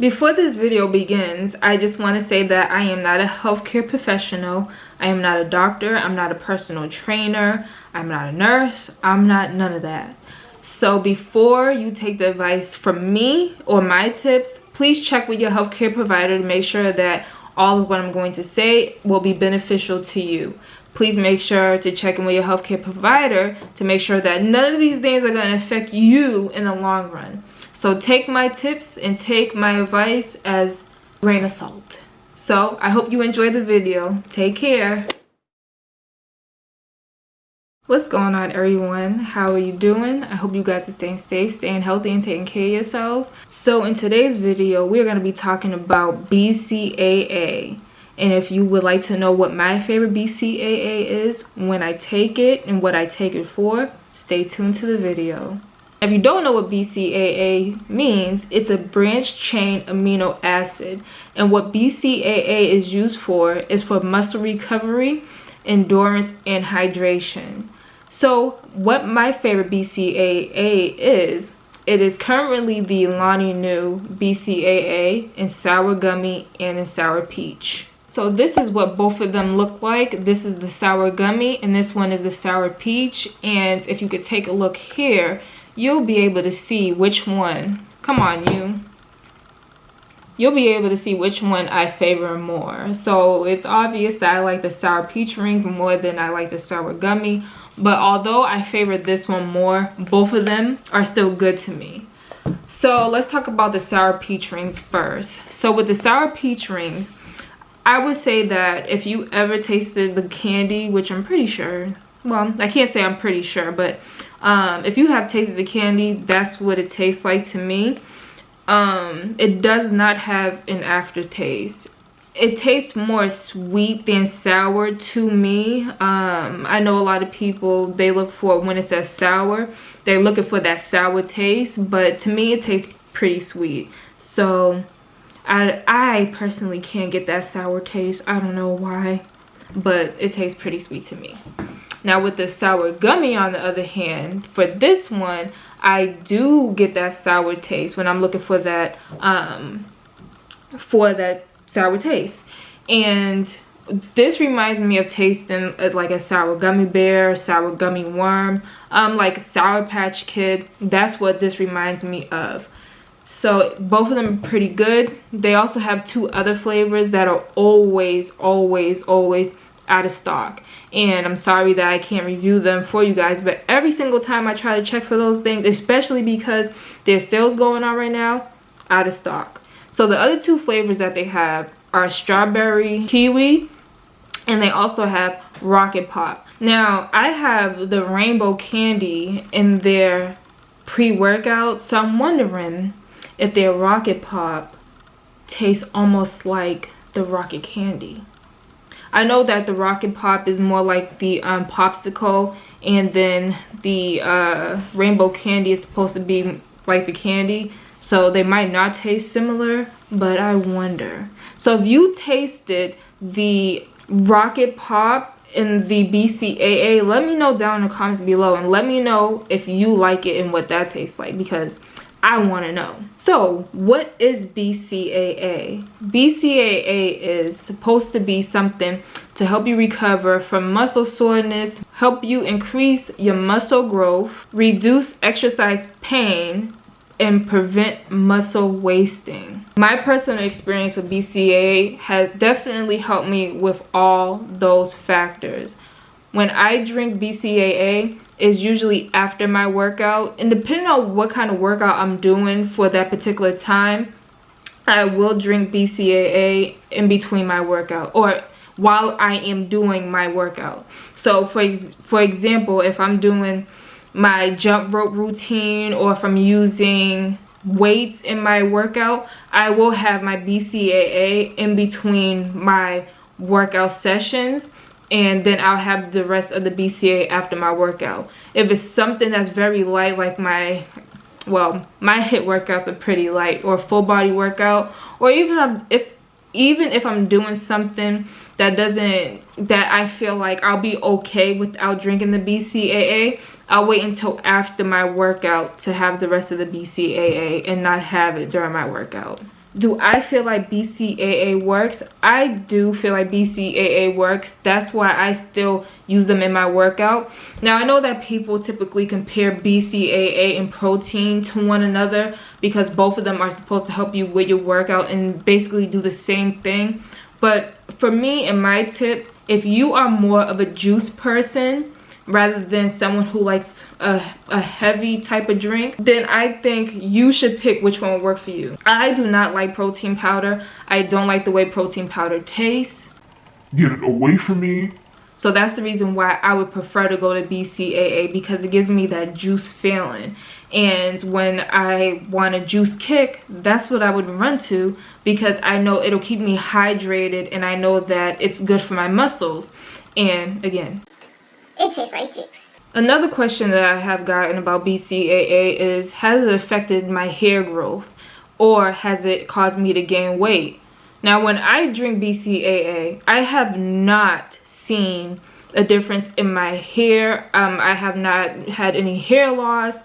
Before this video begins, I just want to say that I am not a healthcare professional. I am not a doctor. I'm not a personal trainer. I'm not a nurse. I'm not none of that. So before you take the advice from me or my tips, please check with your healthcare provider to make sure that all of what I'm going to say will be beneficial to you. Please make sure to check in with your healthcare provider to make sure that none of these things are going to affect you in the long run. So take my tips and take my advice as a grain of salt. So I hope you enjoy the video. Take care. What's going on, everyone? How are you doing? I hope you guys are staying safe, staying healthy, and taking care of yourself. So in today's video, we're going to be talking about BCAA. And if you would like to know what my favorite BCAA is, when I take it, and what I take it for, stay tuned to the video. If you don't know what BCAA means, it's a branched chain amino acid. And what BCAA is used for is for muscle recovery, endurance, and hydration. So what my favorite BCAA is, it is currently the Alani Nu BCAA in sour gummy and in sour peach. So this is what both of them look like. This is the sour gummy and this one is the sour peach. And if you could take a look here, you'll be able to see which one, come on you, you'll be able to see which one I favor more. So it's obvious that I like the sour peach rings more than I like the sour gummy, but although I favor this one more, both of them are still good to me. So let's talk about the sour peach rings first. So with the sour peach rings, I would say that if you ever tasted the candy, which I'm pretty sure, well, I can't say I'm pretty sure, but if you have tasted the candy, that's what it tastes like to me. It does not have an aftertaste. It tastes more sweet than sour to me. I know a lot of people, they look for, when it says sour, they're looking for that sour taste, but to me it tastes pretty sweet. So I personally can't get that sour taste. I don't know why, but it tastes pretty sweet to me. Now with the sour gummy, on the other hand, for this one, I do get that sour taste when I'm looking for that sour taste. And this reminds me of tasting like a sour gummy bear, sour gummy worm, like Sour Patch Kid. That's what this reminds me of. So both of them are pretty good. They also have two other flavors that are always out of stock. And I'm sorry that I can't review them for you guys, but every single time I try to check for those things, especially because there's sales going on right now, out of stock. So the other two flavors that they have are strawberry kiwi, and they also have rocket pop. Now I have the rainbow candy in their pre-workout, so I'm wondering if their rocket pop tastes almost like the rocket candy. I know that the rocket pop is more like the popsicle, and then the rainbow candy is supposed to be like the candy, so they might not taste similar, but I wonder. So if you tasted the rocket pop in the BCAA, let me know down in the comments below, and let me know if you like it and what that tastes like, because I want to know. So what is BCAA? BCAA is supposed to be something to help you recover from muscle soreness, help you increase your muscle growth, reduce exercise pain, and prevent muscle wasting. My personal experience with BCAA has definitely helped me with all those factors. When I drink BCAA, it's usually after my workout, and depending on what kind of workout I'm doing for that particular time, I will drink BCAA in between my workout or while I am doing my workout. So for example, if I'm doing my jump rope routine, or if I'm using weights in my workout, I will have my BCAA in between my workout sessions, and then I'll have the rest of the BCAA after my workout. If it's something that's very light, like my HIIT workouts are pretty light, or full body workout, or even if I'm doing something that I feel like I'll be okay without drinking the BCAA, I'll wait until after my workout to have the rest of the BCAA and not have it during my workout. Do I feel like BCAA works? I do feel like BCAA works. That's why I still use them in my workout. Now, I know that people typically compare BCAA and protein to one another because both of them are supposed to help you with your workout and basically do the same thing. But for me and my tip, if you are more of a juice person rather than someone who likes a heavy type of drink, then I think you should pick which one will work for you. I do not like protein powder. I don't like the way protein powder tastes. Get it away from me. So that's the reason why I would prefer to go to BCAA, because it gives me that juice feeling. And when I want a juice kick, that's what I would run to, because I know it'll keep me hydrated and I know that it's good for my muscles. And again, it tastes like juice. Another question that I have gotten about BCAA is, has it affected my hair growth or has it caused me to gain weight? Now, when I drink BCAA, I have not seen a difference in my hair. I have not had any hair loss.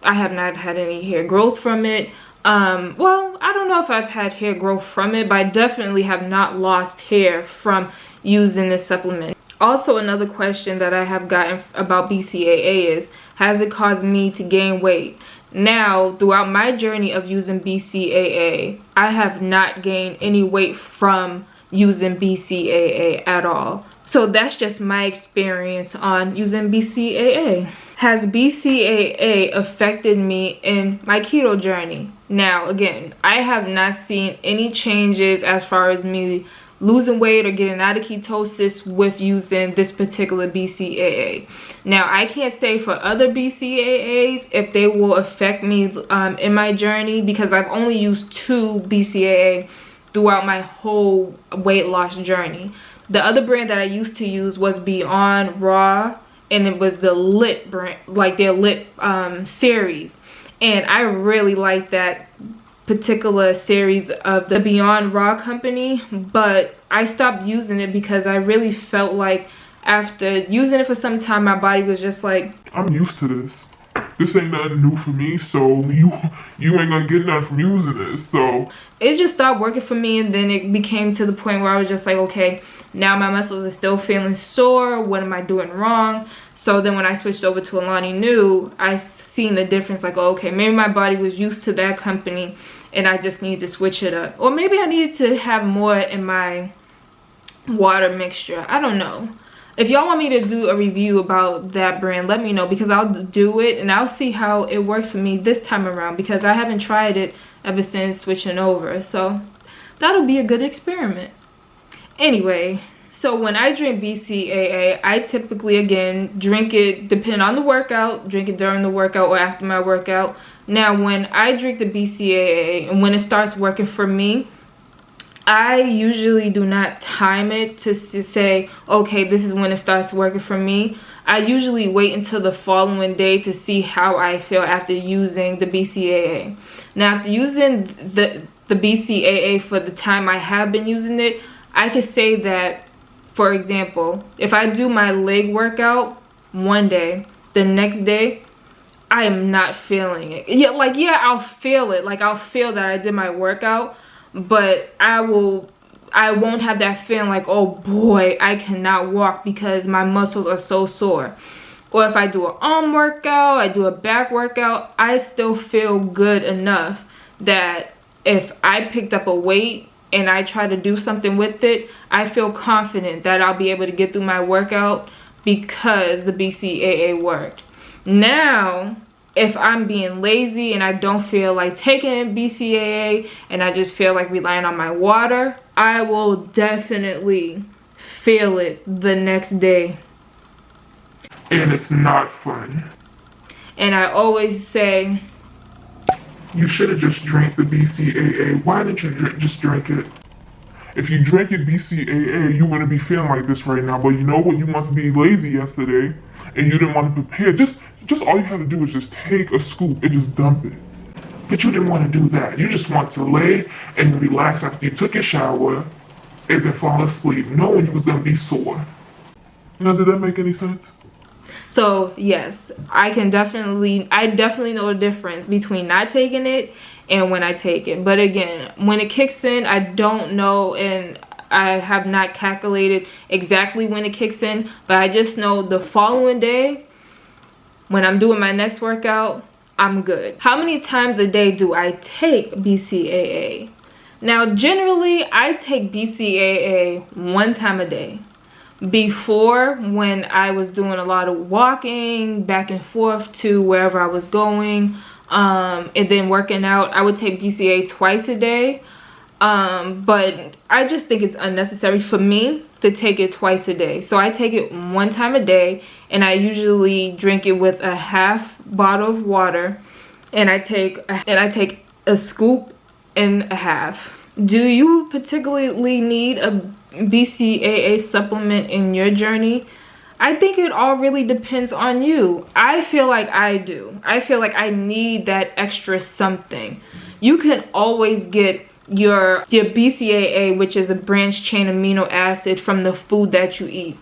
I have not had any hair growth from it. Well, I don't know if I've had hair growth from it, but I definitely have not lost hair from using this supplement. Also, another question that I have gotten about BCAA is, has it caused me to gain weight? Now, throughout my journey of using BCAA, I have not gained any weight from using BCAA at all. So that's just my experience on using BCAA. Has BCAA affected me in my keto journey? Now, again, I have not seen any changes as far as me losing weight or getting out of ketosis with using this particular BCAA. Now, I can't say for other BCAAs if they will affect me in my journey, because I've only used 2 BCAA throughout my whole weight loss journey. The other brand that I used to use was Beyond Raw, and it was the Lit brand, like their Lit series. And I really like that particular series of the Beyond Raw company, but I stopped using it because I really felt like after using it for some time, my body was just like, I'm used to this. This ain't nothing new for me, so you ain't gonna get nothing from using this. So it just stopped working for me, and then it became to the point where I was just like, okay, now my muscles are still feeling sore. What am I doing wrong? So then when I switched over to Alani Nu, I seen the difference, like, oh, okay, maybe my body was used to that company and I just need to switch it up. Or maybe I needed to have more in my water mixture. I don't know. If y'all want me to do a review about that brand, let me know, because I'll do it and I'll see how it works for me this time around, because I haven't tried it ever since switching over. So that'll be a good experiment. Anyway, so when I drink BCAA, I typically, again, drink it depending on the workout, drink it during the workout or after my workout. Now, when I drink the BCAA and when it starts working for me, I usually do not time it to say, okay, this is when it starts working for me. I usually wait until the following day to see how I feel after using the BCAA. Now, after using the BCAA for the time I have been using it, I could say that, for example, if I do my leg workout one day, the next day, I am not feeling it. Yeah, I'll feel it. Like, I'll feel that I did my workout, but I won't have that feeling like, oh boy, I cannot walk because my muscles are so sore. Or if I do an arm workout, I do a back workout, I still feel good enough that if I picked up a weight and I try to do something with it, I feel confident that I'll be able to get through my workout because the BCAA worked. Now, if I'm being lazy and I don't feel like taking BCAA and I just feel like relying on my water, I will definitely feel it the next day. And it's not fun. And I always say, you should have just drank the BCAA. Why didn't you just drink it? If you drank it BCAA, you wouldn't be feeling like this right now. But you know what? You must be lazy yesterday and you didn't want to prepare. Just all you had to do is just take a scoop and just dump it. But you didn't want to do that. You just want to lay and relax after you took your shower and then fall asleep, knowing you was going to be sore. Now, did that make any sense? So yes, I definitely know the difference between not taking it and when I take it. But again, when it kicks in, I don't know, and I have not calculated exactly when it kicks in, but I just know the following day when I'm doing my next workout, I'm good. How many times a day do I take BCAA? Now, generally, I take BCAA 1 time a day. Before, when I was doing a lot of walking back and forth to wherever I was going, and then working out, I would take BCAA twice a day. But I just think it's unnecessary for me to take it twice a day. So I take it 1 time a day, and I usually drink it with a half bottle of water, and I take a scoop and a half. Do you particularly need a BCAA supplement in your journey? I think it all really depends on you. I feel like I do. I feel like I need that extra something. You can always get your BCAA, which is a branched chain amino acid, from the food that you eat.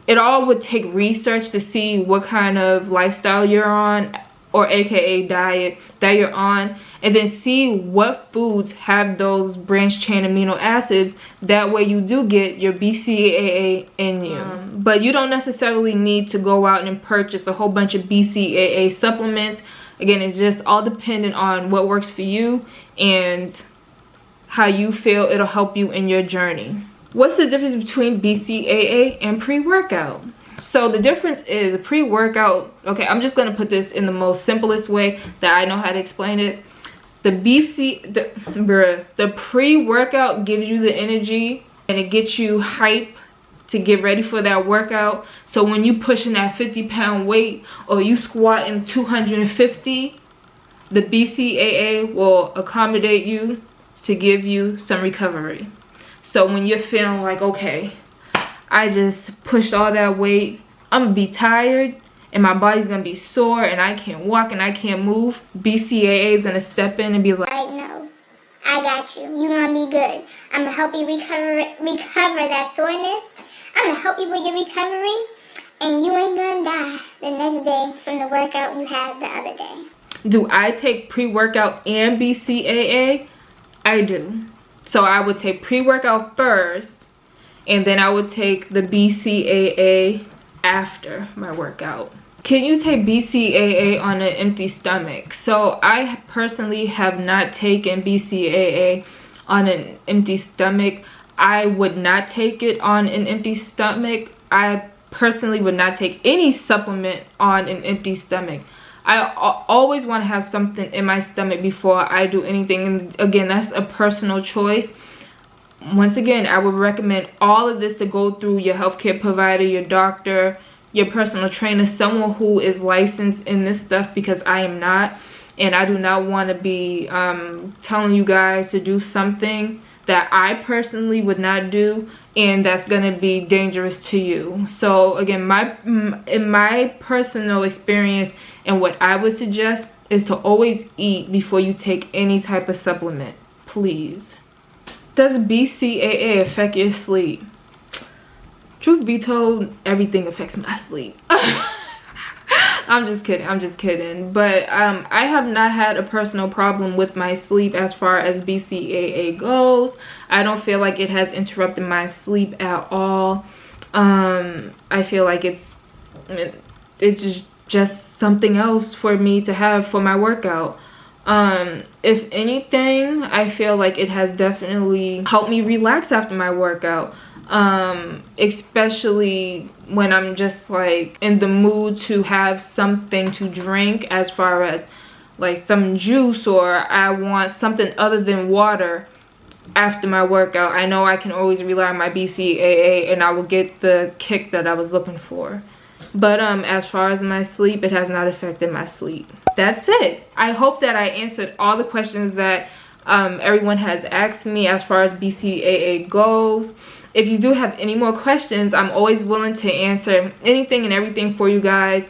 It all would take research to see what kind of lifestyle you're on, or aka diet that you're on, and then see what foods have those branched chain amino acids. That way you do get your BCAA in you. But you don't necessarily need to go out and purchase a whole bunch of BCAA supplements. Again, it's just all dependent on what works for you and how you feel it'll help you in your journey. What's the difference between BCAA and pre-workout? So the difference is pre-workout, okay, I'm just gonna put this in the most simplest way that I know how to explain it. The pre-workout gives you the energy, and it gets you hype to get ready for that workout. So when you pushing that 50-pound weight, or you squatting 250, the BCAA will accommodate you to give you some recovery. So when you're feeling like, okay, I just pushed all that weight, I'm gonna be tired and my body's gonna be sore and I can't walk and I can't move, BCAA is gonna step in and be like, No, I got you. You're gonna be good. I'm gonna help you recover that soreness. I'm gonna help you with your recovery, and you ain't gonna die the next day from the workout you had the other day. do I take pre-workout and BCAA? I do. So I would take pre-workout first, and then I would take the BCAA after my workout. Can you take BCAA on an empty stomach? So I personally have not taken BCAA on an empty stomach. I would not take it on an empty stomach. I personally would not take any supplement on an empty stomach. I always want to have something in my stomach before I do anything. And again, that's a personal choice. Once again, I would recommend all of this to go through your healthcare provider, your doctor, your personal trainer, someone who is licensed in this stuff, because I am not. And I do not want to be telling you guys to do something that I personally would not do, and that's going to be dangerous to you. So again, in my personal experience, and what I would suggest is to always eat before you take any type of supplement, please. Does BCAA affect your sleep? Truth be told, everything affects my sleep. I'm just kidding. But I have not had a personal problem with my sleep as far as BCAA goes. I don't feel like it has interrupted my sleep at all. I feel like it's just something else for me to have for my workout. If anything, I feel like it has definitely helped me relax after my workout. Especially when I'm just like in the mood to have something to drink, as far as like some juice, or I want something other than water after my workout. I know I can always rely on my BCAA and I will get the kick that I was looking for. But as far as my sleep, it has not affected my sleep. That's it. I hope that I answered all the questions that everyone has asked me as far as BCAA goes. If you do have any more questions, I'm always willing to answer anything and everything for you guys.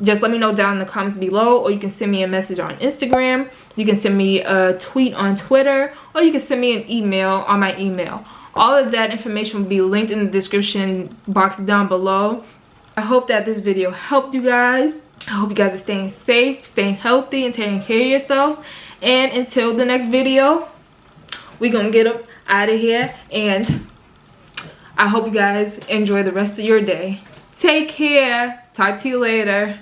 Just let me know down in the comments below, or you can send me a message on Instagram. You can send me a tweet on Twitter, or you can send me an email on my email. All of that information will be linked in the description box down below. I hope that this video helped you guys. I hope you guys are staying safe, staying healthy, and taking care of yourselves. And until the next video, we're gonna get up out of here, and I hope you guys enjoy the rest of your day. Take care. Talk to you later.